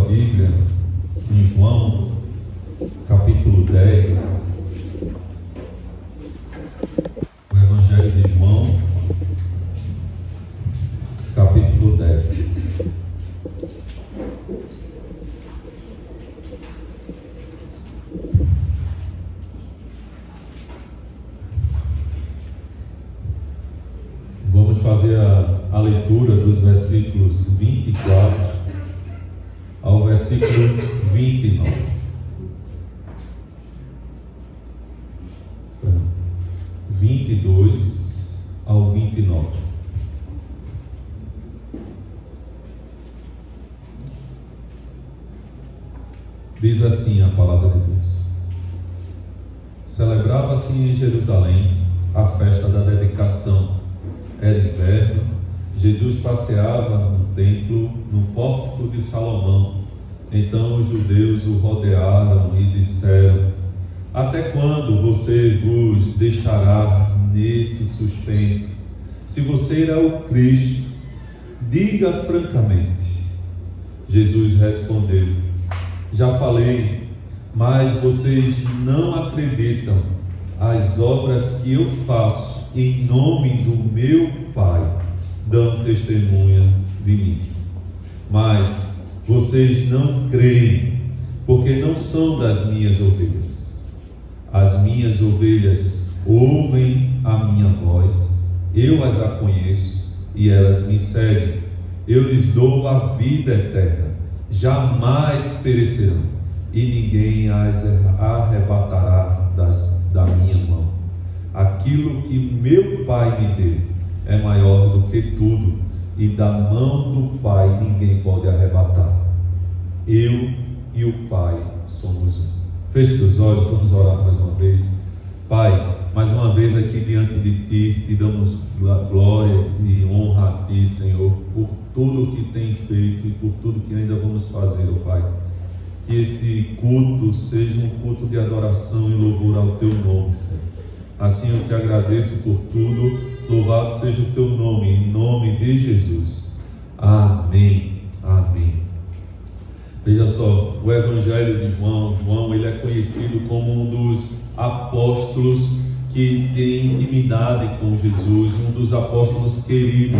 Bíblia em João, capítulo 10, o Evangelho de João, capítulo 10. Vamos fazer a leitura dos versículos 24 ao versículo 29. 22 ao 29. Diz assim a palavra de Deus: Celebrava-se em Jerusalém a festa da dedicação. Era inverno. Jesus passeava no templo, no pórtico de Salomão. Então os judeus o rodearam e disseram: Até quando você vos deixará nesse suspense? Se você é o Cristo, diga francamente. Jesus respondeu: Já falei, mas vocês não acreditam. As obras que eu faço em nome do meu Pai dão testemunha de mim. Mas vocês não creem, porque não são das minhas ovelhas. As minhas ovelhas ouvem a minha voz, eu as conheço e elas me seguem. Eu lhes dou a vida eterna, jamais perecerão, e ninguém as arrebatará da minha mão. Aquilo que meu Pai me deu é maior do que tudo, e da mão do Pai ninguém pode arrebatar. Eu e o Pai somos um. Feche seus olhos, vamos orar mais uma vez. Pai, mais uma vez aqui diante de Ti, te damos glória e honra a Ti, Senhor, por tudo que tem feito e por tudo que ainda vamos fazer, ó Pai. Que esse culto seja um culto de adoração e louvor ao Teu nome, Senhor. Assim eu te agradeço por tudo. Louvado seja o Teu nome, em nome de Jesus. Amém. Amém. Veja só, o Evangelho de João, ele é conhecido como um dos apóstolos que tem intimidade com Jesus, um dos apóstolos queridos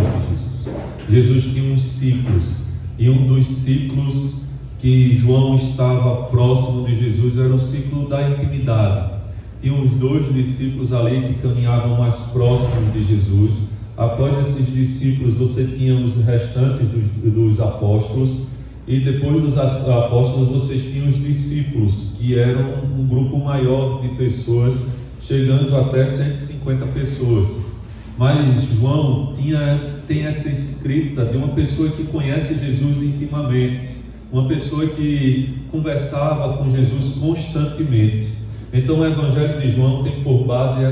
de Jesus. Jesus tinha uns ciclos, e um dos ciclos que João estava próximo de Jesus era o ciclo da intimidade. Tinha os dois discípulos ali que caminhavam mais próximos de Jesus. Após esses discípulos, você tinha os restantes dos apóstolos, e depois dos apóstolos, vocês tinham os discípulos, que eram um grupo maior de pessoas, chegando até 150 pessoas. Mas João tem essa escrita de uma pessoa que conhece Jesus intimamente, uma pessoa que conversava com Jesus constantemente. Então o Evangelho de João tem por base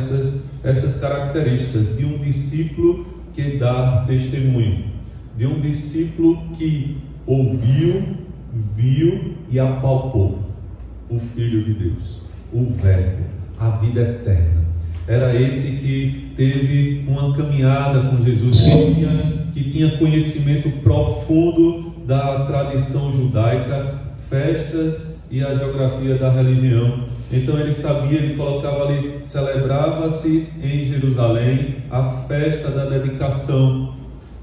essas características de um discípulo que dá testemunho, de um discípulo que ouviu, viu e apalpou o Filho de Deus, o Verbo, a vida eterna. Era esse que teve uma caminhada com Jesus, que tinha conhecimento profundo da tradição judaica, festas e a geografia da religião. Então ele sabia, ele colocava ali: celebrava-se em Jerusalém a festa da dedicação,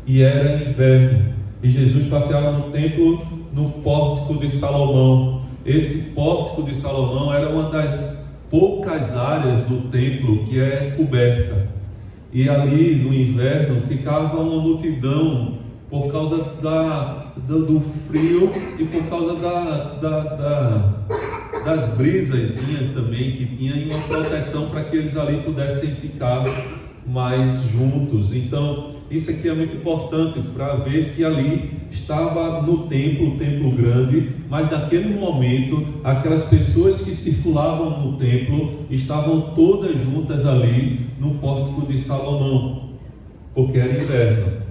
e era inverno, e Jesus passeava no templo, no pórtico de Salomão. Esse pórtico de Salomão era uma das poucas áreas do templo que é coberta, e ali no inverno ficava uma multidão por causa do frio e por causa das brisazinhas também que tinha, e uma proteção para que eles ali pudessem ficar mais juntos. Então isso aqui é muito importante para ver que ali estava no templo, o templo grande, mas naquele momento aquelas pessoas que circulavam no templo estavam todas juntas ali no pórtico de Salomão, porque era inverno.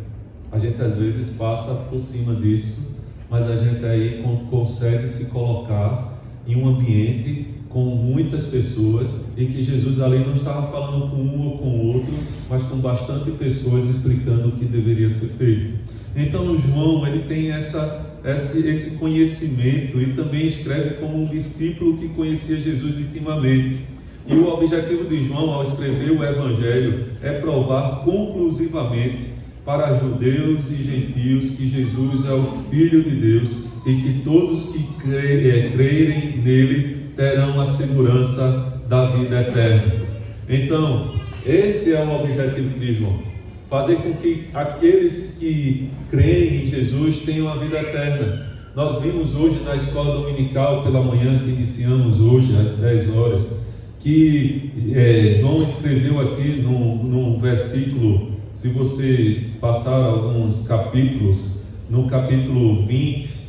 A gente às vezes passa por cima disso, mas a gente aí consegue se colocar em um ambiente com muitas pessoas, e que Jesus ali não estava falando com um ou com outro, mas com bastante pessoas explicando o que deveria ser feito. Então, João, ele tem esse conhecimento e também escreve como um discípulo que conhecia Jesus intimamente. E o objetivo de João, ao escrever o Evangelho, é provar conclusivamente para judeus e gentios que Jesus é o Filho de Deus e que todos que crerem nele terão a segurança da vida eterna. Então, esse é o objetivo de João: fazer com que aqueles que creem em Jesus tenham a vida eterna. Nós vimos hoje na escola dominical pela manhã, que iniciamos hoje às 10 horas, que João escreveu aqui num versículo, se você passar alguns capítulos, no capítulo 20,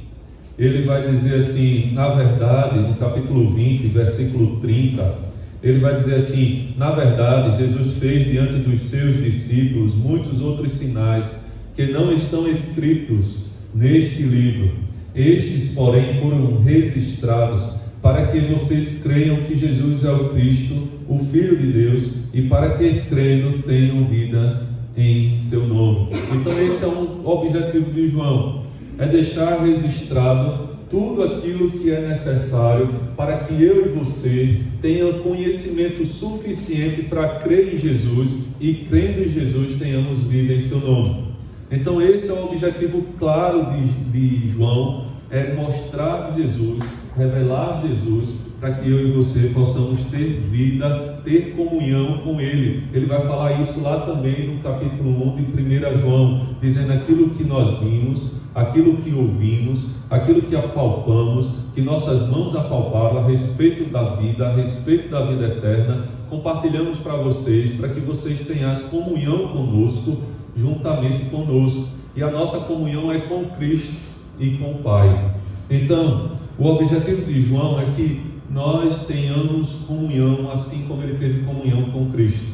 ele vai dizer assim, na verdade, no capítulo 20, versículo 30, ele vai dizer assim: na verdade, Jesus fez diante dos seus discípulos muitos outros sinais que não estão escritos neste livro. Estes, porém, foram registrados para que vocês creiam que Jesus é o Cristo, o Filho de Deus, e para que, crendo, tenham vida em seu nome. Então esse é um objetivo de João, é deixar registrado tudo aquilo que é necessário para que eu e você tenham conhecimento suficiente para crer em Jesus e, crendo em Jesus, tenhamos vida em seu nome. Então esse é o objetivo claro de João, é mostrar Jesus, revelar Jesus, para que eu e você possamos ter vida, ter comunhão com Ele. Ele vai falar isso lá também no capítulo 1 de 1 João, dizendo: aquilo que nós vimos, aquilo que ouvimos, aquilo que apalpamos, que nossas mãos apalparam a respeito da vida, a respeito da vida eterna, compartilhamos para vocês, para que vocês tenham comunhão conosco, juntamente conosco. E a nossa comunhão é com Cristo e com o Pai. Então, o objetivo de João é que nós tenhamos comunhão, assim como ele teve comunhão com Cristo.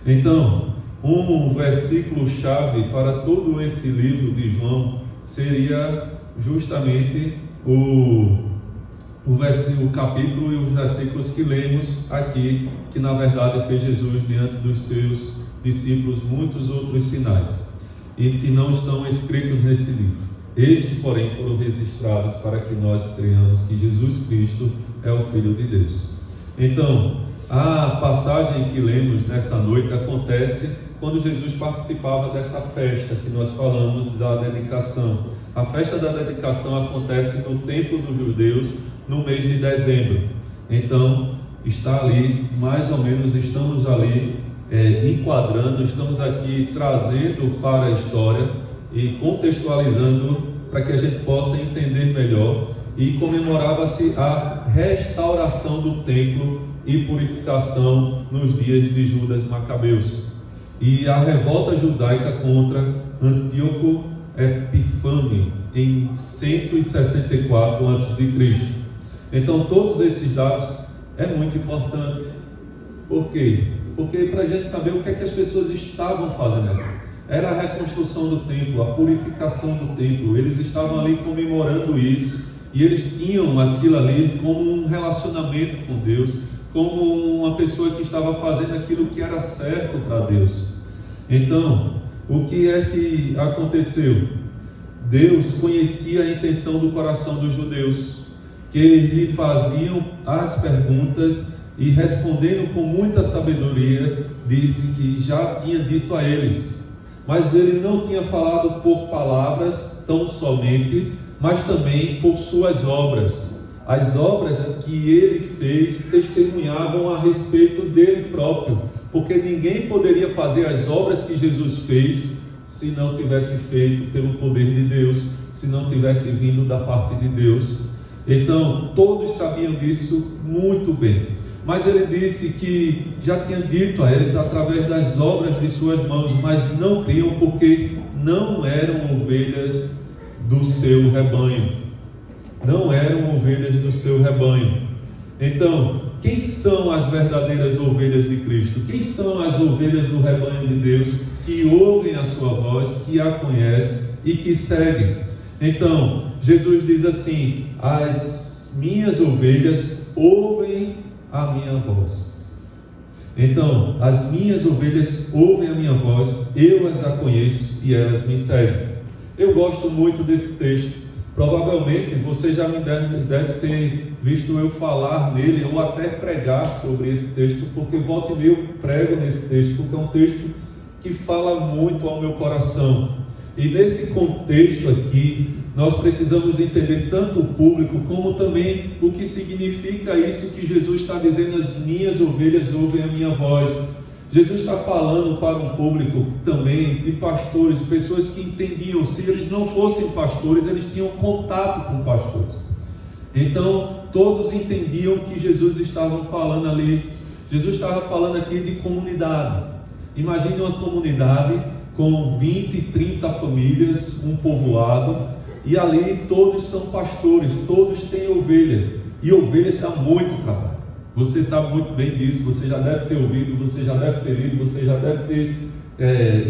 Então, um versículo-chave para todo esse livro de João seria justamente o capítulo e os versículos que lemos aqui, que na verdade fez Jesus diante dos seus discípulos muitos outros sinais, e que não estão escritos nesse livro. Estes, porém, foram registrados para que nós creiamos que Jesus Cristo é o Filho de Deus. Então, a passagem que lemos nessa noite acontece quando Jesus participava dessa festa que nós falamos da dedicação. A festa da dedicação acontece no templo dos judeus no mês de dezembro. Então, está ali, mais ou menos, estamos ali enquadrando, estamos aqui trazendo para a história e contextualizando para que a gente possa entender melhor. E comemorava-se a restauração do templo e purificação nos dias de Judas Macabeus, e a revolta judaica contra Antíoco Epifânio em 164 a.C. Então todos esses dados é muito importante. Por quê? Porque para a gente saber o que é que as pessoas estavam fazendo. Era a reconstrução do templo, a purificação do templo. Eles estavam ali comemorando isso, e eles tinham aquilo ali como um relacionamento com Deus, como uma pessoa que estava fazendo aquilo que era certo para Deus. Então, o que é que aconteceu? Deus conhecia a intenção do coração dos judeus, que lhe faziam as perguntas, e respondendo com muita sabedoria, disse que já tinha dito a eles. Mas ele não tinha falado por palavras tão somente, mas também por suas obras. As obras que ele fez testemunhavam a respeito dele próprio, porque ninguém poderia fazer as obras que Jesus fez se não tivesse feito pelo poder de Deus, se não tivesse vindo da parte de Deus. Então, todos sabiam disso muito bem. Mas ele disse que já tinha dito a eles através das obras de suas mãos, mas não criam porque não eram ovelhas do seu rebanho. Não eram ovelhas do seu rebanho. Então, quem são as verdadeiras ovelhas de Cristo? Quem são as ovelhas do rebanho de Deus que ouvem a sua voz, que a conhecem e que seguem? Então, Jesus diz assim: as minhas ovelhas ouvem a minha voz. Então, as minhas ovelhas ouvem a minha voz, eu as conheço e elas me seguem. Eu gosto muito desse texto. Provavelmente você já me deve ter visto eu falar nele ou até pregar sobre esse texto, porque volta e meia eu prego nesse texto, porque é um texto que fala muito ao meu coração. E nesse contexto aqui, nós precisamos entender tanto o público, como também o que significa isso que Jesus está dizendo: as minhas ovelhas ouvem a minha voz. Jesus está falando para um público também de pastores, pessoas que entendiam, se eles não fossem pastores, eles tinham contato com pastores. Então, todos entendiam que Jesus estava falando ali. Jesus estava falando aqui de comunidade. Imagine uma comunidade com 20, 30 famílias, um povoado, e ali todos são pastores, todos têm ovelhas, e ovelhas dá muito trabalho. Você sabe muito bem disso, você já deve ter ouvido, você já deve ter lido, você já deve ter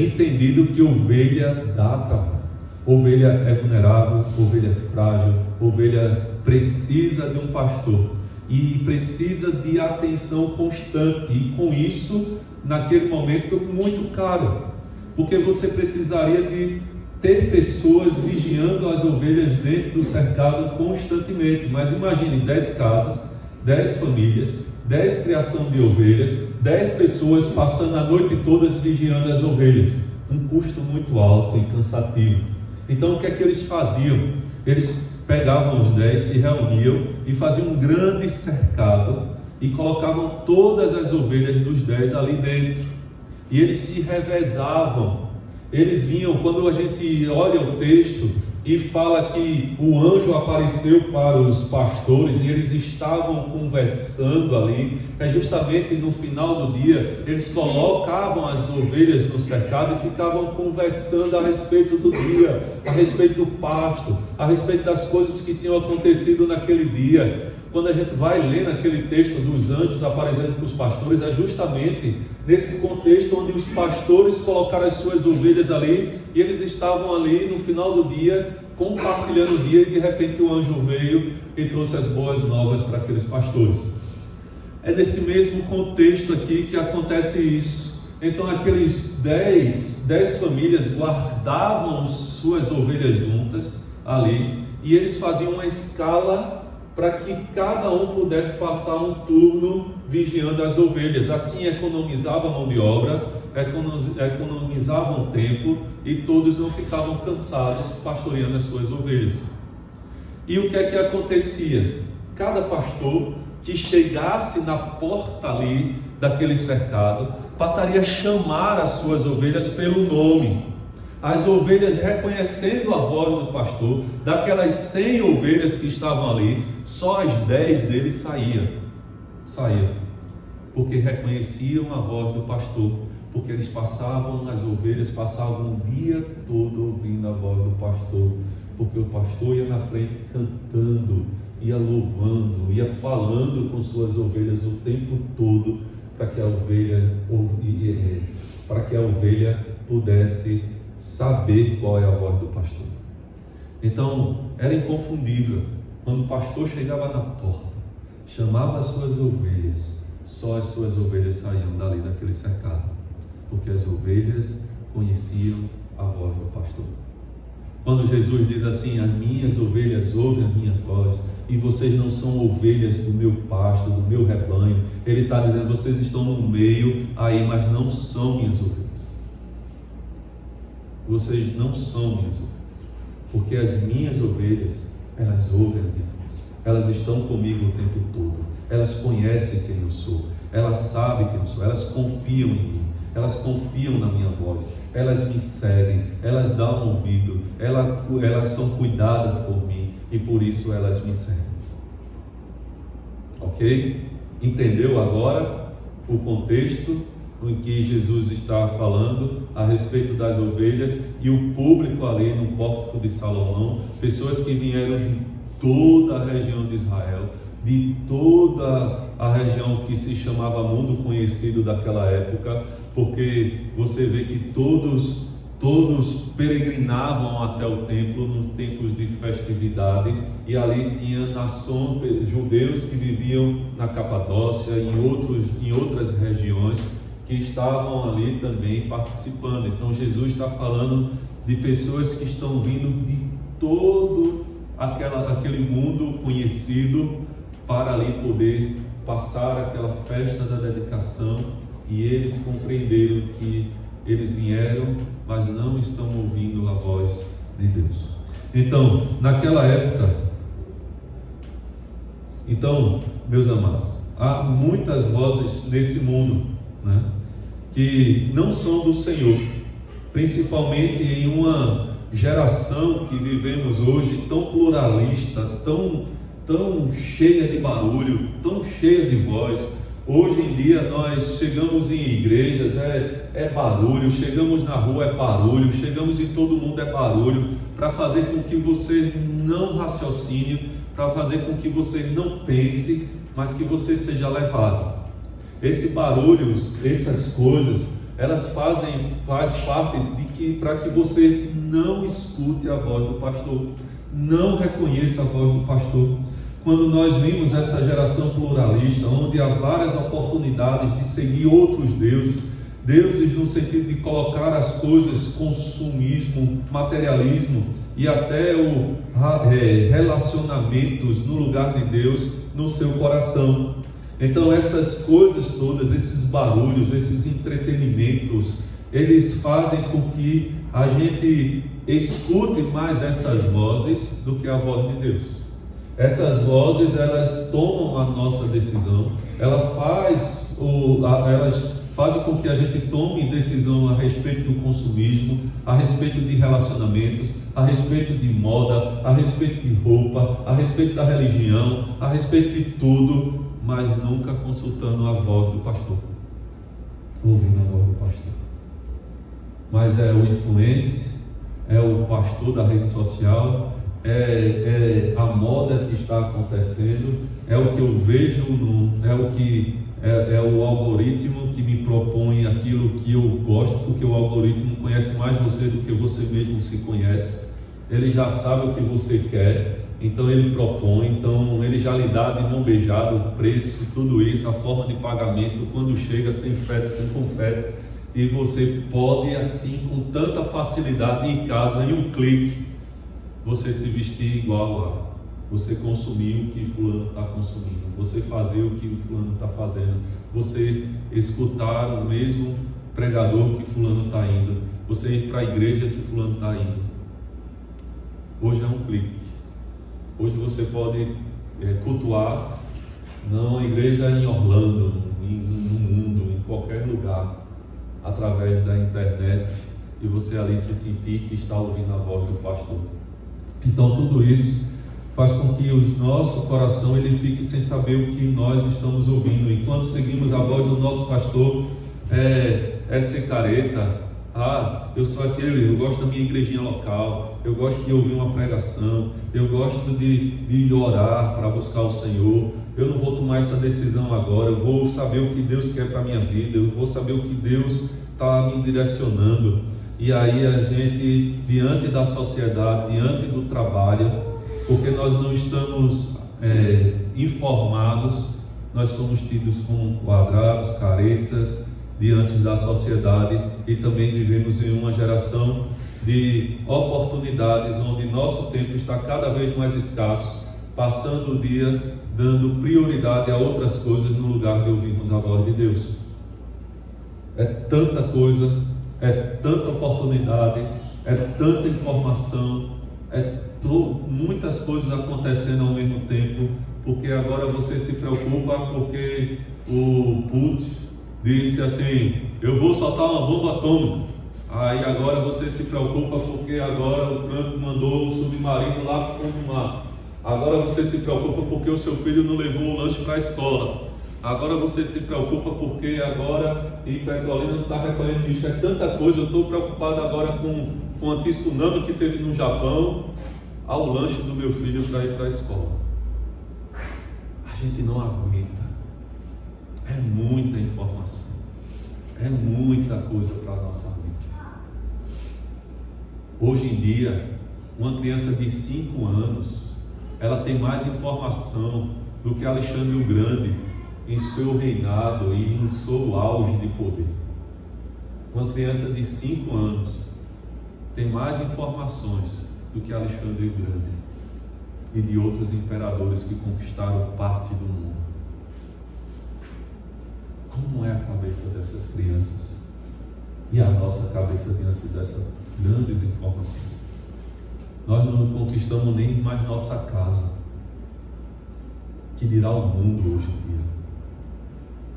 entendido que ovelha dá trabalho. Ovelha é vulnerável, ovelha é frágil, ovelha precisa de um pastor e precisa de atenção constante, e com isso, naquele momento, muito caro, porque você precisaria de ter pessoas vigiando as ovelhas dentro do cercado constantemente. Mas imagine 10 casas, 10 famílias, 10 criação de ovelhas, 10 pessoas passando a noite todas vigiando as ovelhas. Um custo muito alto e cansativo. Então o que é que eles faziam? Eles pegavam os 10, se reuniam e faziam um grande cercado e colocavam todas as ovelhas dos 10 ali dentro. E eles se revezavam. Eles vinham, quando a gente olha o texto e fala que o anjo apareceu para os pastores e eles estavam conversando ali, é justamente no final do dia, eles colocavam as ovelhas no cercado e ficavam conversando a respeito do dia, a respeito do pasto, a respeito das coisas que tinham acontecido naquele dia. Quando a gente vai ler naquele texto dos anjos aparecendo para os pastores, é justamente nesse contexto onde os pastores colocaram as suas ovelhas ali, e eles estavam ali no final do dia, compartilhando o dia, e de repente o anjo veio e trouxe as boas novas para aqueles pastores. É nesse mesmo contexto aqui que acontece isso. Então aqueles 10 famílias guardavam suas ovelhas juntas ali, e eles faziam uma escala para que cada um pudesse passar um turno vigiando as ovelhas. Assim economizava mão de obra, economizavam tempo, e todos não ficavam cansados pastoreando as suas ovelhas. E o que é que acontecia? Cada pastor que chegasse na porta ali daquele cercado passaria a chamar as suas ovelhas pelo nome. As ovelhas, reconhecendo a voz do pastor, daquelas 100 ovelhas que estavam ali, só as 10 deles saíam, porque reconheciam a voz do pastor, porque eles as ovelhas passavam o dia todo ouvindo a voz do pastor, porque o pastor ia na frente cantando, ia louvando, ia falando com suas ovelhas o tempo todo, para que a ovelha pudesse saber qual é a voz do pastor. Então era inconfundível. Quando o pastor chegava na porta, chamava as suas ovelhas, só as suas ovelhas saíam dali daquele cercado, porque as ovelhas conheciam a voz do pastor. Quando Jesus diz assim: as minhas ovelhas ouvem a minha voz, e vocês não são ovelhas do meu pasto, do meu rebanho, ele está dizendo: vocês estão no meio aí, mas não são minhas ovelhas. Vocês não são minhas ovelhas, porque as minhas ovelhas, elas ouvem a minha voz, elas estão comigo o tempo todo, elas conhecem quem eu sou, elas sabem quem eu sou, elas confiam em mim, elas confiam na minha voz, elas me seguem, elas dão ouvido, elas são cuidadas por mim, e por isso elas me seguem. Ok? Entendeu agora o contexto em que Jesus está falando a respeito das ovelhas, e o público ali no Pórtico de Salomão, pessoas que vieram de toda a região de Israel, de toda a região que se chamava Mundo Conhecido daquela época, porque você vê que todos peregrinavam até o templo nos tempos de festividade, e ali tinha judeus que viviam na Capadócia, em outras regiões, que estavam ali também participando. Então Jesus está falando de pessoas que estão vindo de todo aquele mundo conhecido para ali poder passar aquela festa da dedicação, e eles compreenderam que eles vieram, mas não estão ouvindo a voz de Deus. Então, naquela época, meus amados, há muitas vozes nesse mundo, né, que não são do Senhor, principalmente em uma geração que vivemos hoje tão pluralista, tão cheia de barulho, tão cheia de voz. Hoje em dia nós chegamos em igrejas, é barulho, chegamos na rua é barulho, chegamos em todo mundo é barulho, para fazer com que você não raciocine, para fazer com que você não pense, mas que você seja levado. Esse barulho, essas coisas, elas faz parte de que, para que você não escute a voz do pastor, não reconheça a voz do pastor. Quando nós vimos essa geração pluralista, onde há várias oportunidades de seguir outros deuses no sentido de colocar as coisas, consumismo, materialismo e até relacionamentos no lugar de Deus no seu coração. Então essas coisas todas, esses barulhos, esses entretenimentos, eles fazem com que a gente escute mais essas vozes do que a voz de Deus. Essas vozes, elas tomam a nossa decisão, elas fazem com que a gente tome decisão a respeito do consumismo, a respeito de relacionamentos, a respeito de moda, a respeito de roupa, a respeito da religião, a respeito de tudo, mas nunca consultando a voz do pastor, ouvindo a voz do pastor. Mas é o influencer, é o pastor da rede social, é a moda que está acontecendo, é o que eu vejo, é o algoritmo que me propõe aquilo que eu gosto, porque o algoritmo conhece mais você do que você mesmo se conhece. Ele já sabe o que você quer, então ele propõe, então ele já lhe dá de mão beijada o preço, tudo isso, a forma de pagamento, quando chega sem frete, sem confete, e você pode assim com tanta facilidade em casa, em um clique, você se vestir igual a, você consumir o que fulano está consumindo, você fazer o que o fulano está fazendo, você escutar o mesmo pregador que fulano está indo, você ir para a igreja que fulano está indo. Hoje é um clique. Hoje você pode cultuar, não a igreja em Orlando, no mundo, em qualquer lugar, através da internet, e você ali se sentir que está ouvindo a voz do pastor. Então tudo isso faz com que o nosso coração ele fique sem saber o que nós estamos ouvindo, e quando seguimos a voz do nosso pastor, é ser careta. Eu sou aquele, eu gosto da minha igrejinha local, eu gosto de ouvir uma pregação, eu gosto de orar para buscar o Senhor, eu não vou tomar essa decisão agora, eu vou saber o que Deus quer para a minha vida, eu vou saber o que Deus está me direcionando. E aí a gente, diante da sociedade, diante do trabalho, porque nós não estamos informados, nós somos tidos como quadrados, caretas, diante da sociedade, e também vivemos em uma geração de oportunidades onde nosso tempo está cada vez mais escasso, passando o dia dando prioridade a outras coisas no lugar de ouvirmos a voz de Deus. É tanta coisa, é tanta oportunidade, é tanta informação, muitas coisas acontecendo ao mesmo tempo, porque agora você se preocupa porque o Putin disse assim, eu vou soltar uma bomba atômica. Aí agora você se preocupa porque agora o Trump mandou o submarino lá para o fundo do mar. Agora você se preocupa porque o seu filho não levou o lanche para a escola. Agora você se preocupa porque agora em Petrolina não está recolhendo lixo. É tanta coisa, eu estou preocupado agora com o anti-tsunami que teve no Japão, ao lanche do meu filho para ir para a escola. A gente não aguenta. É muita informação, é muita coisa para a nossa vida. Hoje em dia, uma criança de 5 anos, ela tem mais informação do que Alexandre o Grande em seu reinado e em seu auge de poder. Uma criança de 5 anos tem mais informações do que Alexandre o Grande e de outros imperadores que conquistaram parte do mundo. Como é a cabeça dessas crianças e a nossa cabeça diante dessas grandes informações? Nós não conquistamos nem mais nossa casa, que dirá o mundo hoje em dia,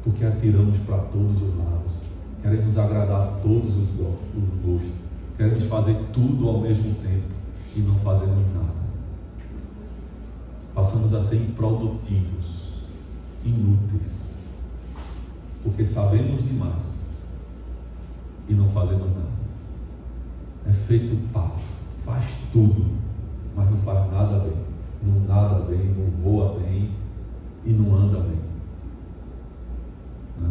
porque atiramos para todos os lados, queremos agradar a todos os gostos, queremos fazer tudo ao mesmo tempo e não fazemos nada. Passamos a ser improdutivos, inúteis, porque sabemos demais e não fazemos nada. É feito papo, faz tudo, mas não faz nada bem, não nada bem, não voa bem e não anda bem, né?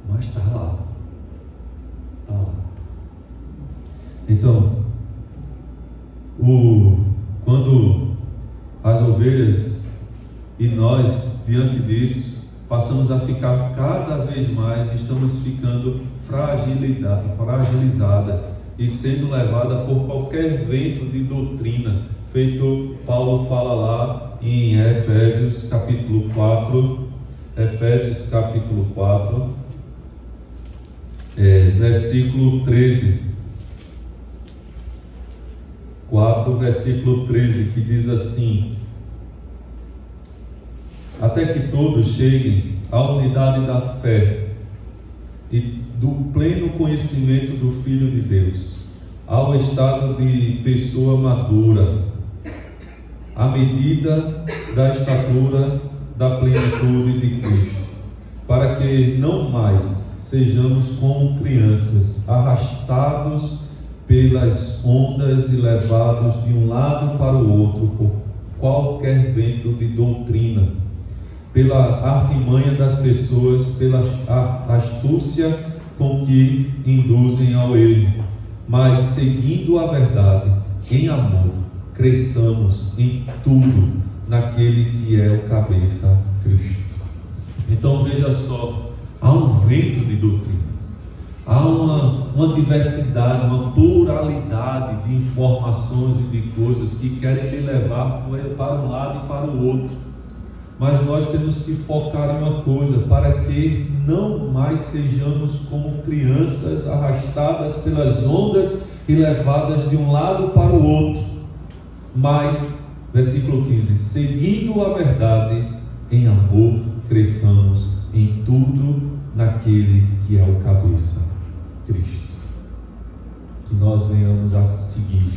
Mas está lá, está lá. Então, quando as ovelhas e nós, diante disso, passamos a ficar cada vez mais, estamos ficando fragilizadas e sendo levadas por qualquer vento de doutrina, feito Paulo fala lá em Efésios capítulo 4, versículo 13. 4, versículo 13, que diz assim: até que todos cheguem à unidade da fé e do pleno conhecimento do Filho de Deus, ao estado de pessoa madura, à medida da estatura da plenitude de Cristo, para que não mais sejamos como crianças, arrastados pelas ondas e levados de um lado para o outro por qualquer vento de doutrina, pela artimanha das pessoas, pela astúcia com que induzem ao erro, mas seguindo a verdade em amor, cresçamos em tudo naquele que é o cabeça, Cristo. Então veja só, há um vento de doutrina, há uma diversidade, uma pluralidade de informações e de coisas que querem lhe levar para um lado e para o outro. Mas nós temos que focar em uma coisa, para que não mais sejamos como crianças arrastadas pelas ondas e levadas de um lado para o outro. Mas, versículo 15, seguindo a verdade em amor, cresçamos em tudo naquele que é o cabeça, Cristo. Que nós venhamos a seguir,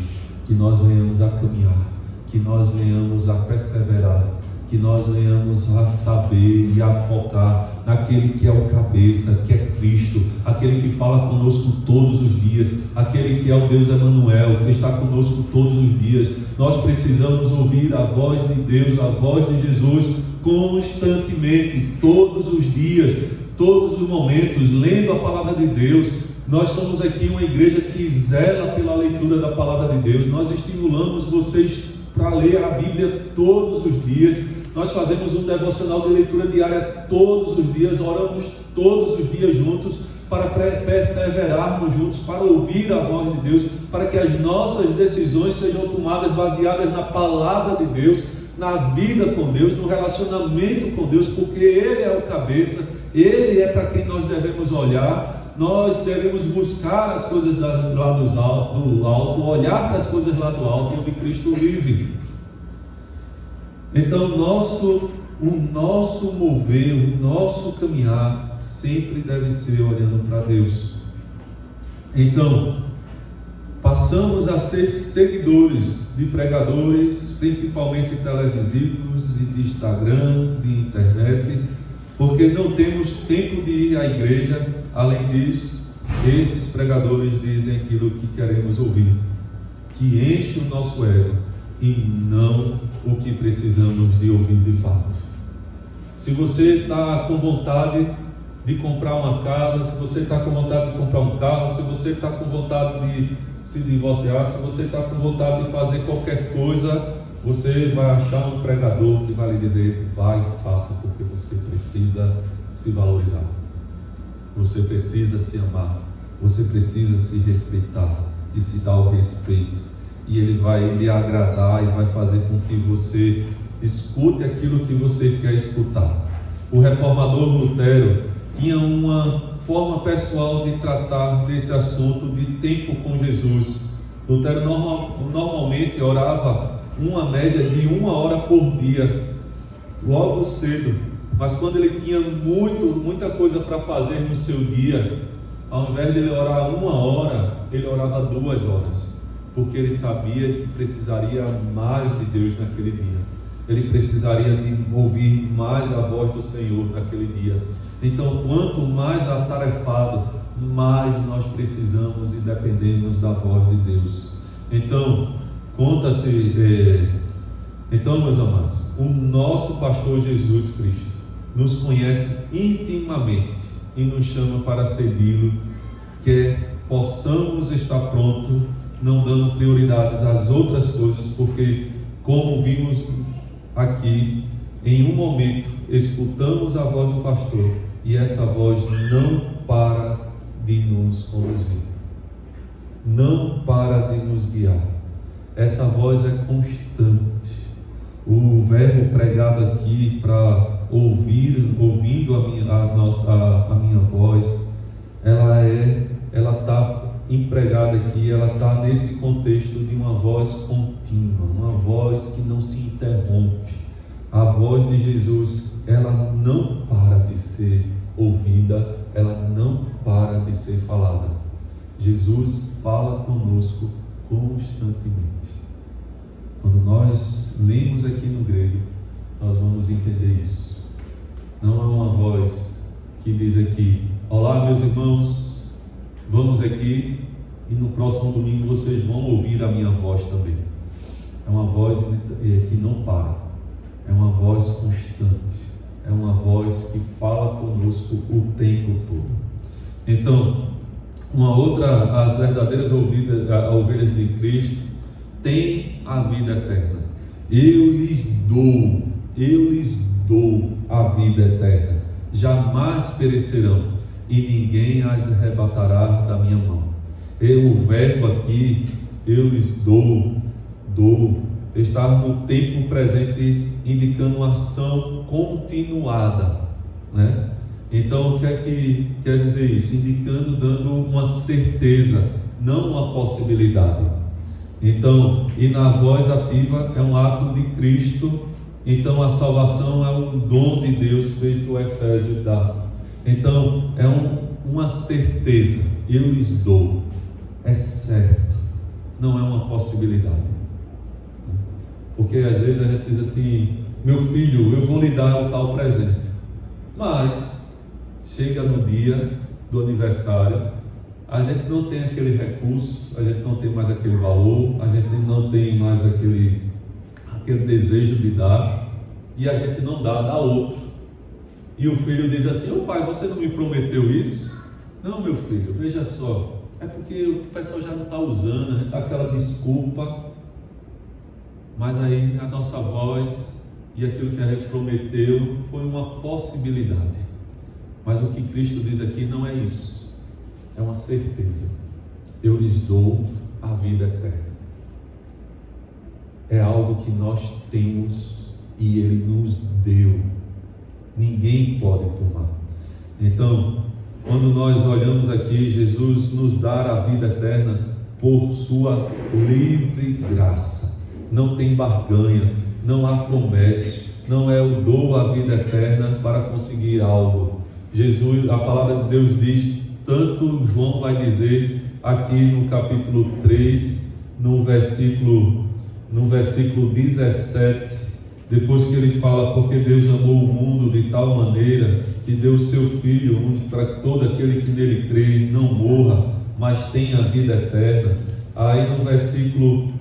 que nós venhamos a caminhar, que nós venhamos a perseverar, que nós venhamos a saber e a focar naquele que é o cabeça, que é Cristo, aquele que fala conosco todos os dias, aquele que é o Deus Emanuel, que está conosco todos os dias. Nós precisamos ouvir a voz de Deus, a voz de Jesus constantemente, todos os dias, todos os momentos, lendo a palavra de Deus. Nós somos aqui uma igreja que zela pela leitura da palavra de Deus. Nós estimulamos vocês para ler a Bíblia todos os dias. Nós fazemos um devocional de leitura diária todos os dias, oramos todos os dias juntos, para perseverarmos juntos, para ouvir a voz de Deus, para que as nossas decisões sejam tomadas baseadas na palavra de Deus, na vida com Deus, no relacionamento com Deus, porque Ele é o cabeça, Ele é para quem nós devemos olhar. Nós devemos buscar as coisas lá do alto, olhar para as coisas lá do alto, onde Cristo vive. Então o nosso mover, o nosso caminhar sempre deve ser olhando para Deus. Então passamos a ser seguidores de pregadores, principalmente televisivos e de Instagram, de internet, porque não temos tempo de ir à igreja. Além disso, esses pregadores dizem aquilo que queremos ouvir, que enche o nosso ego e não o que precisamos de ouvir de fato. Se você está com vontade de comprar uma casa, se você está com vontade de comprar um carro, se você está com vontade de se divorciar, se você está com vontade de fazer qualquer coisa, Você vai achar um pregador que vai lhe dizer: vai e faça, porque você precisa se valorizar, você precisa se amar, você precisa se respeitar e se dar o respeito. E ele vai lhe agradar e vai fazer com que você escute aquilo que você quer escutar. O reformador Lutero tinha uma forma pessoal de tratar desse assunto de tempo com Jesus. Lutero normalmente orava uma média de 1 hora por dia, logo cedo. Mas quando ele tinha muita coisa para fazer no seu dia, ao invés de ele orar 1 hora, ele orava 2 horas, porque ele sabia que precisaria mais de Deus naquele dia. Ele precisaria de ouvir mais a voz do Senhor naquele dia. Então, quanto mais atarefado, mais nós precisamos e dependemos da voz de Deus. Então, meus amados, o nosso pastor Jesus Cristo nos conhece intimamente e nos chama para segui-lo, que possamos estar prontos, não dando prioridades às outras coisas, porque, como vimos aqui, em um momento escutamos a voz do pastor e essa voz não para de nos conduzir, não para de nos guiar. Essa voz é constante. O verbo pregado aqui para ouvindo a minha voz, ela está empregada aqui, ela está nesse contexto de uma voz contínua, uma voz que não se interrompe. A voz de Jesus, ela não para de ser ouvida, ela não para de ser falada. Jesus fala conosco constantemente. Quando nós lemos aqui no grego, nós vamos entender isso. Não é uma voz que diz aqui: olá meus irmãos, vamos aqui e no próximo domingo vocês vão ouvir a minha voz também. É uma voz que não para, é uma voz constante, é uma voz que fala conosco o tempo todo. Então, as verdadeiras ovelhas de Cristo têm a vida eterna. Eu lhes dou a vida eterna, jamais perecerão e ninguém as arrebatará da minha mão. O verbo aqui, eu lhes dou, está no tempo presente, indicando uma ação continuada, né? Então, o que é que quer dizer isso? Indicando, dando uma certeza, não uma possibilidade. Então, e na voz ativa é um ato de Cristo. Então, a salvação é um dom de Deus, feito o Efésio dá. Então, é uma certeza. Eu lhes dou. É certo. Não é uma possibilidade. Porque às vezes a gente diz assim: meu filho, eu vou lhe dar o tal presente. Mas chega no dia do aniversário, a gente não tem aquele recurso, a gente não tem mais aquele valor, a gente não tem mais aquele desejo de dar, e a gente não dá outro. E o filho diz assim: ô pai, você não me prometeu isso? Não, meu filho, veja só, é porque o pessoal já não está usando, a gente dá aquela desculpa, mas aí a nossa voz e aquilo que a gente prometeu foi uma possibilidade. Mas o que Cristo diz aqui não é isso, é uma certeza. Eu lhes dou a vida eterna. É algo que nós temos e Ele nos deu. Ninguém pode tomar. Então, quando nós olhamos aqui, Jesus nos dá a vida eterna por sua livre graça. Não tem barganha, não há comércio, não é eu dou a vida eterna para conseguir algo. Jesus, a palavra de Deus diz, tanto João vai dizer aqui no capítulo 3, no versículo 17, depois que ele fala: porque Deus amou o mundo de tal maneira que deu o seu Filho, para que todo aquele que nele crê não morra, mas tenha a vida eterna. Aí no versículo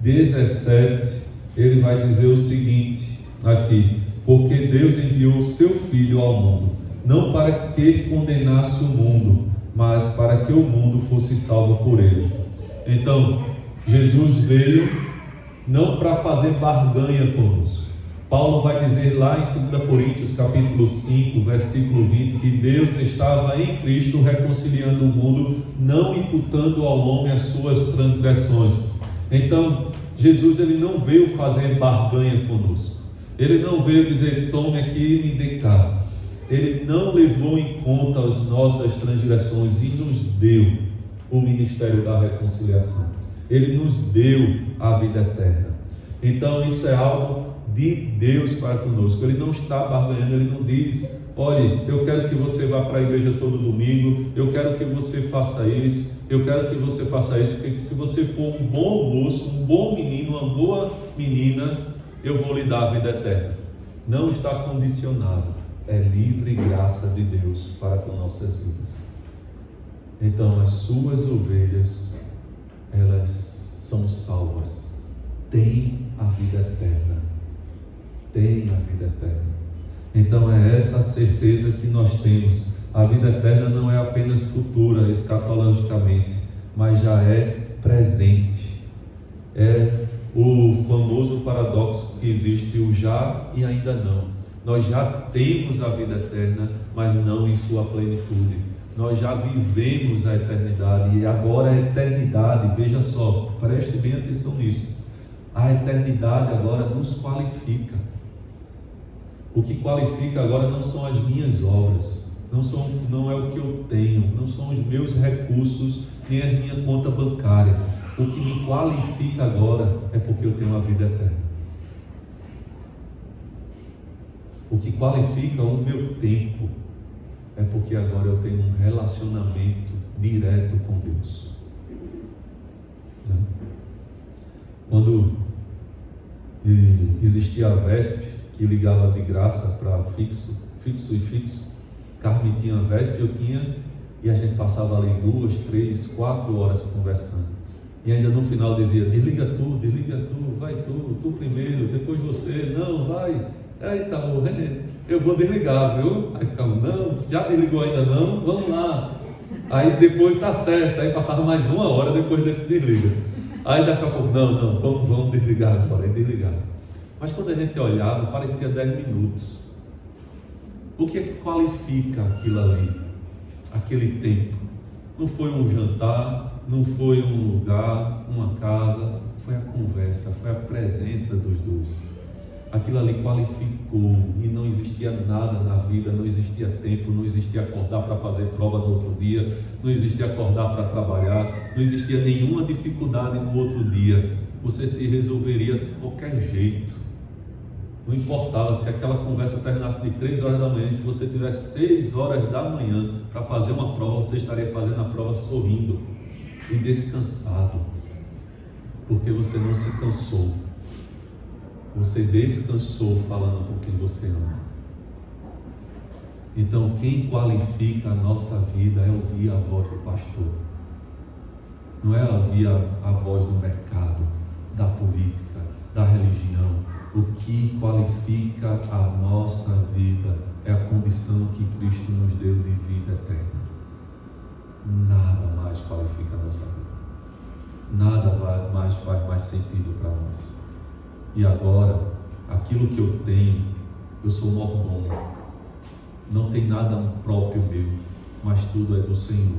17, ele vai dizer o seguinte aqui: porque Deus enviou o seu Filho ao mundo, não para que condenasse o mundo, mas para que o mundo fosse salvo por ele. Então, Jesus veio não para fazer barganha conosco. Paulo vai dizer lá em 2 Coríntios capítulo 5, versículo 20, que Deus estava em Cristo reconciliando o mundo, não imputando ao homem as suas transgressões. Então, Jesus ele não veio fazer barganha conosco. Ele não veio dizer, tome aqui e me dê cá. Ele não levou em conta as nossas transgressões e nos deu o ministério da reconciliação. Ele nos deu a vida eterna. Então isso é algo de Deus para conosco. Ele não está barganhando, ele não diz, olha, eu quero que você vá para a igreja todo domingo, eu quero que você faça isso, eu quero que você faça isso, porque se você for um bom moço, um bom menino, uma boa menina, eu vou lhe dar a vida eterna. Não está condicionado, é livre graça de Deus para com nossas vidas. Então as suas ovelhas, elas são salvas, têm a vida eterna, têm a vida eterna. Então é essa a certeza que nós temos. A vida eterna não é apenas futura, escatologicamente, mas já é presente. É o famoso paradoxo que existe, o já e ainda não. Nós já temos a vida eterna, mas não em sua plenitude. Nós já vivemos a eternidade, e agora a eternidade, veja só, preste bem atenção nisso, a eternidade agora nos qualifica. O que qualifica agora não são as minhas obras, não é o que eu tenho, não são os meus recursos, nem a minha conta bancária. O que me qualifica agora é porque eu tenho uma vida eterna. O que qualifica o meu tempo é porque agora eu tenho um relacionamento direto com Deus. Quando existia a VESP, que ligava de graça para fixo e fixo, Carmen tinha a VESP, eu tinha, e a gente passava ali 2, 3, 4 horas conversando. E ainda no final dizia, desliga tu, vai tu primeiro, depois você, não, vai. Aí tá bom, eu vou desligar, viu? Aí ficava, não, já desligou ainda não? Vamos lá. Aí depois tá certo, aí passava mais 1 hora depois desse desliga. Aí daqui a pouco, não, vamos desligar agora, aí desligar. Mas quando a gente olhava, parecia 10 minutos. O que é que qualifica aquilo ali? Aquele tempo? Não foi um jantar, não foi um lugar, uma casa, foi a conversa, foi a presença dos dois. Aquilo ali qualificou, e não existia nada na vida, não existia tempo, não existia acordar para fazer prova no outro dia, não existia acordar para trabalhar, não existia nenhuma dificuldade no outro dia. Você se resolveria de qualquer jeito. Não importava se aquela conversa terminasse de 3 horas da manhã, e se você tivesse 6 horas da manhã para fazer uma prova, você estaria fazendo a prova sorrindo e descansado, porque você não se cansou. Você descansou falando com quem você ama. Então quem qualifica a nossa vida é ouvir a voz do pastor. Não é ouvir a voz do mercado, da política, da religião. O que qualifica a nossa vida é a condição que Cristo nos deu de vida eterna. Nada mais qualifica a nossa vida. Nada mais faz mais sentido para nós. E agora, aquilo que eu tenho, eu sou mordomo. Não tem nada próprio meu, mas tudo é do Senhor.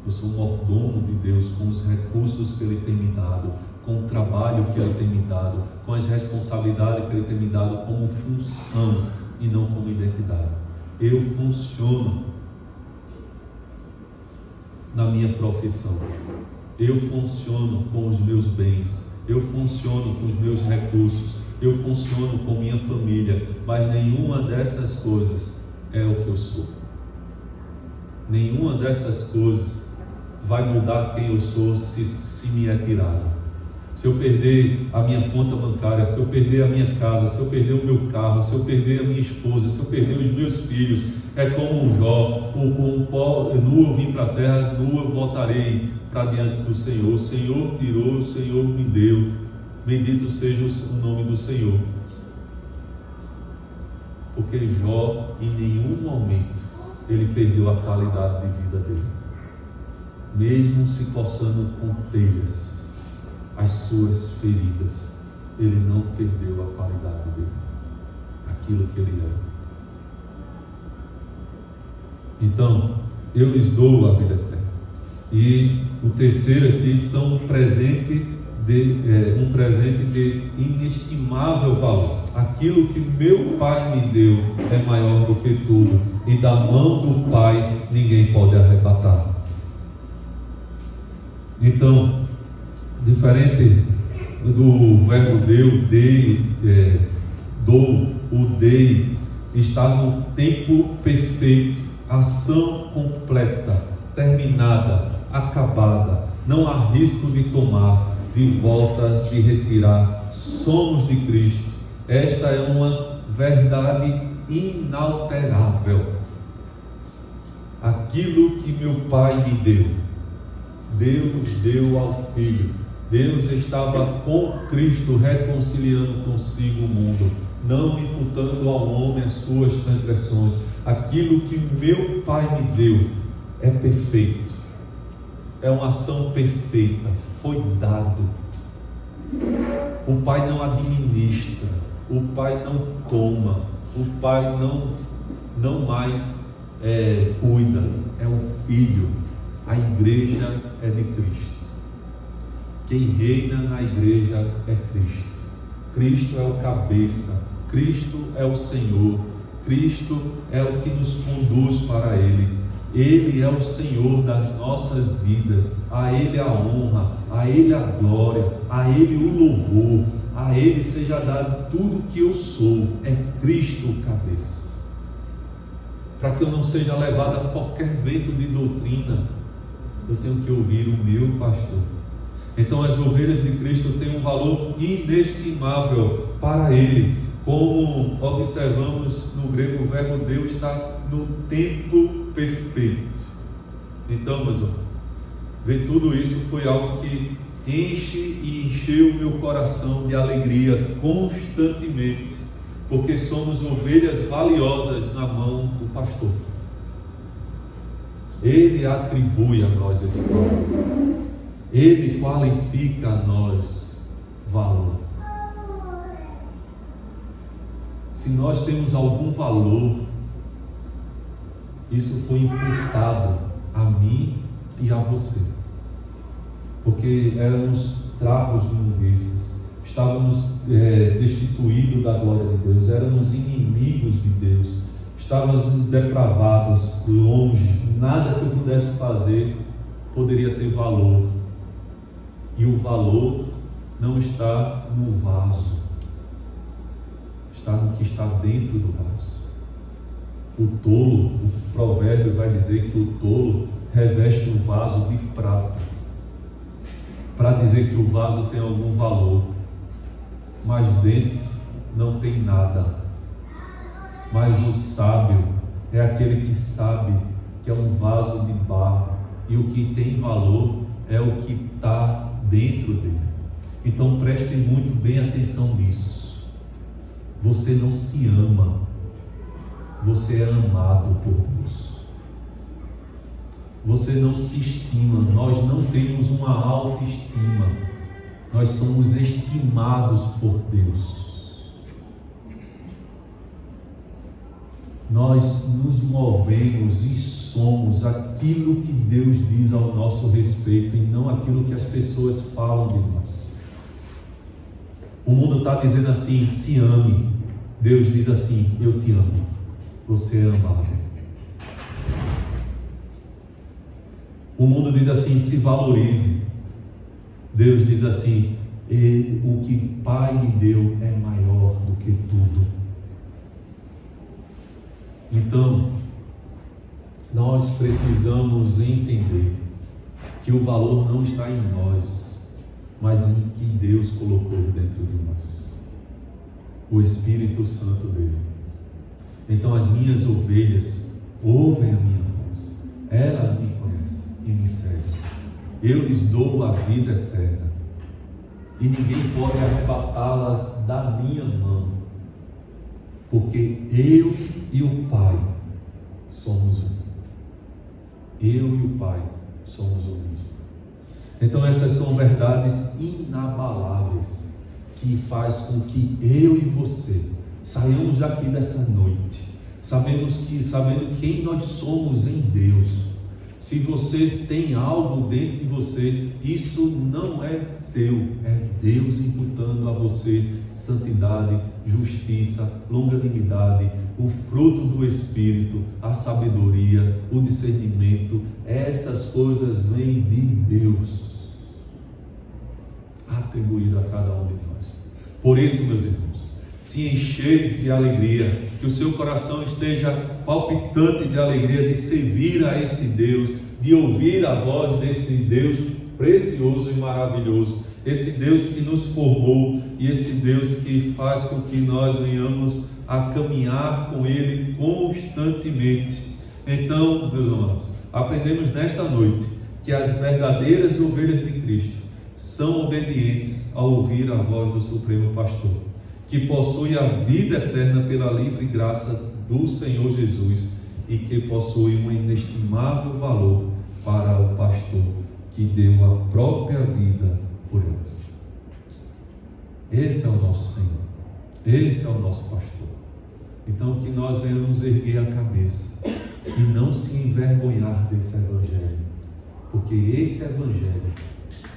Eu sou mordomo de Deus com os recursos que Ele tem me dado, com o trabalho que Ele tem me dado, com as responsabilidades que Ele tem me dado como função e não como identidade. Eu funciono na minha profissão. Eu funciono com os meus bens. Eu funciono com os meus recursos, eu funciono com minha família, mas nenhuma dessas coisas é o que eu sou. Nenhuma dessas coisas vai mudar quem eu sou se me é tirado. Se eu perder a minha conta bancária, se eu perder a minha casa, se eu perder o meu carro, se eu perder a minha esposa, se eu perder os meus filhos, é como um Jó, ou com o pó nu eu vim para a terra, nu eu voltarei para diante do Senhor. O Senhor tirou, o Senhor me deu. Bendito seja o nome do Senhor. Porque Jó, em nenhum momento, ele perdeu a qualidade de vida dele. Mesmo se coçando com telhas, as suas feridas, ele não perdeu a qualidade dele, aquilo que ele era. Então, eu lhes dou a vida eterna. E o terceiro aqui são um presente de inestimável valor. Aquilo que meu Pai me deu é maior do que tudo, e da mão do Pai ninguém pode arrebatar. Então, diferente do verbo o dei, está no tempo perfeito, ação completa, terminada, acabada, não há risco de tomar, de volta, de retirar. Somos de Cristo. Esta é uma verdade inalterável. Aquilo que meu Pai me deu, Deus deu ao Filho. Deus estava com Cristo reconciliando consigo o mundo, não imputando ao homem as suas transgressões. Aquilo que meu Pai me deu é perfeito, é uma ação perfeita, foi dado. O Pai não administra, o Pai não toma, o Pai não mais cuida, é o Filho. A igreja é de Cristo. Quem reina na igreja é Cristo. Cristo é o cabeça, Cristo é o Senhor, Cristo é o que nos conduz para Ele. Ele é o Senhor das nossas vidas. A Ele a honra, a Ele a glória, a Ele o louvor, a Ele seja dado tudo que eu sou. É Cristo o cabeça. Para que eu não seja levado a qualquer vento de doutrina, eu tenho que ouvir o meu pastor. Então as ovelhas de Cristo têm um valor inestimável para Ele. Como observamos no grego, o verbo Deus está no tempo perfeito. Então, meus irmãos, ver tudo isso foi algo que enche e encheu o meu coração de alegria constantemente, porque somos ovelhas valiosas na mão do pastor. Ele atribui a nós esse valor. Ele qualifica a nós valor. Se nós temos algum valor, isso foi imputado a mim e a você, porque éramos trapos de imundícias, estávamos destituídos da glória de Deus, éramos inimigos de Deus, estávamos depravados, longe, nada que eu pudesse fazer poderia ter valor. E o valor não está no vaso, está no que está dentro do vaso. O tolo, o provérbio vai dizer que o tolo reveste um vaso de prata, para dizer que o vaso tem algum valor, mas dentro não tem nada. Mas o sábio é aquele que sabe que é um vaso de barro, e o que tem valor é o que está dentro dele. Então prestem muito bem atenção nisso. Você não se ama, você é amado por Deus. Você não se estima, nós não temos uma autoestima, nós somos estimados por Deus. Nós nos movemos e somos aquilo que Deus diz ao nosso respeito, e não aquilo que as pessoas falam de nós. O mundo está dizendo assim: se ame. Deus diz assim: eu te amo, você é amado. O mundo diz assim: se valorize. Deus diz assim: o que Pai me deu é maior do que tudo. Então, nós precisamos entender que o valor não está em nós, mas em que Deus colocou dentro de nós, o Espírito Santo dele. Então as minhas ovelhas ouvem a minha voz, ela me conhece e me segue. Eu lhes dou a vida eterna, e ninguém pode arrebatá-las da minha mão, porque eu e o Pai somos um. Eu e o Pai somos o mesmo. Então essas são verdades inabaláveis que faz com que eu e você saiamos daqui dessa noite, sabendo quem nós somos em Deus. Se você tem algo dentro de você, isso não é seu, é Deus imputando a você santidade, justiça, longanimidade, o fruto do Espírito, a sabedoria, o discernimento. Essas coisas vêm de Deus, atribuído a cada um de nós. Por isso, meus irmãos, se encheis de alegria, que o seu coração esteja palpitante de alegria de servir a esse Deus, de ouvir a voz desse Deus precioso e maravilhoso, esse Deus que nos formou e esse Deus que faz com que nós venhamos a caminhar com Ele constantemente. Então, meus amados, aprendemos nesta noite que as verdadeiras ovelhas de Cristo são obedientes ao ouvir a voz do Supremo Pastor, que possui a vida eterna pela livre graça do Senhor Jesus e que possui um inestimável valor para o pastor que deu a própria vida por eles. Esse é o nosso Senhor, esse é o nosso pastor. Então, que nós venhamos erguer a cabeça e não se envergonhar desse Evangelho, porque esse Evangelho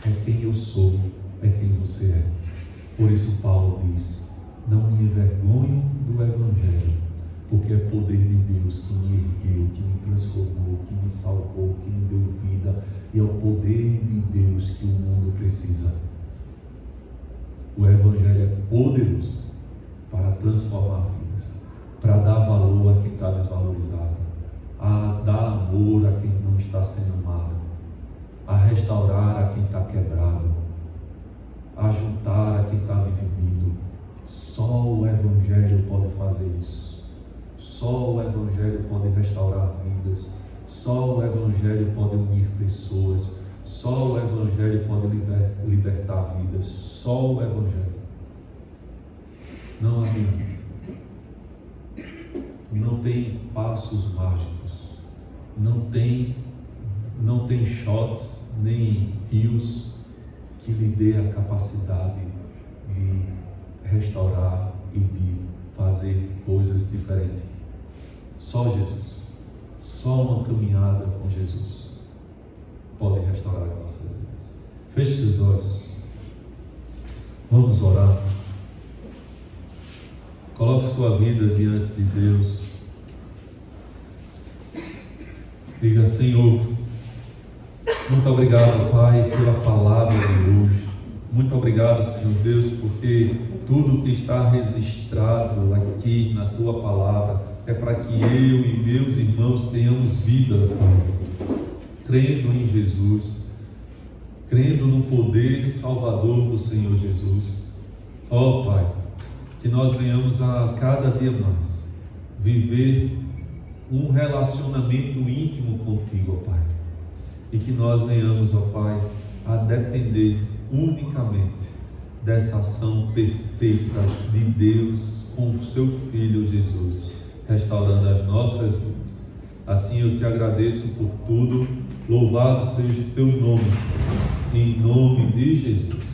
é quem eu sou, é quem você é. Por isso Paulo diz: não me envergonho do Evangelho, porque é poder de Deus que me ergueu, que me transformou, que me salvou, que me deu vida, e é o poder de Deus que o mundo precisa. O Evangelho é poderoso para transformar vidas, para dar valor a quem está desvalorizado, a dar amor a quem não está sendo amado, a restaurar a quem está quebrado, a juntar a quem está dividido. Só o Evangelho pode fazer isso. Só o Evangelho pode restaurar vidas. Só o Evangelho pode unir pessoas. Só o Evangelho pode libertar vidas. Só o Evangelho. Não adianta. Não tem passos mágicos. Não tem shots, nem rios que lhe dê a capacidade de restaurar e de fazer coisas diferentes. Só Jesus, só uma caminhada com Jesus pode restaurar as nossas vidas. Feche seus olhos, vamos orar. Coloque sua vida diante de Deus. Diga: Senhor, muito obrigado, Pai, pela palavra de hoje. Muito obrigado, Senhor Deus, porque tudo que está registrado aqui na Tua palavra é para que eu e meus irmãos tenhamos vida, Pai, crendo em Jesus, crendo no poder salvador do Senhor Jesus. Ó Pai, que nós venhamos a cada dia mais viver um relacionamento íntimo contigo, ó Pai, e que nós venhamos, ó Pai, a depender unicamente dessa ação perfeita de Deus com o seu Filho Jesus, restaurando as nossas vidas. Assim eu te agradeço por tudo. Louvado seja o teu nome, em nome de Jesus.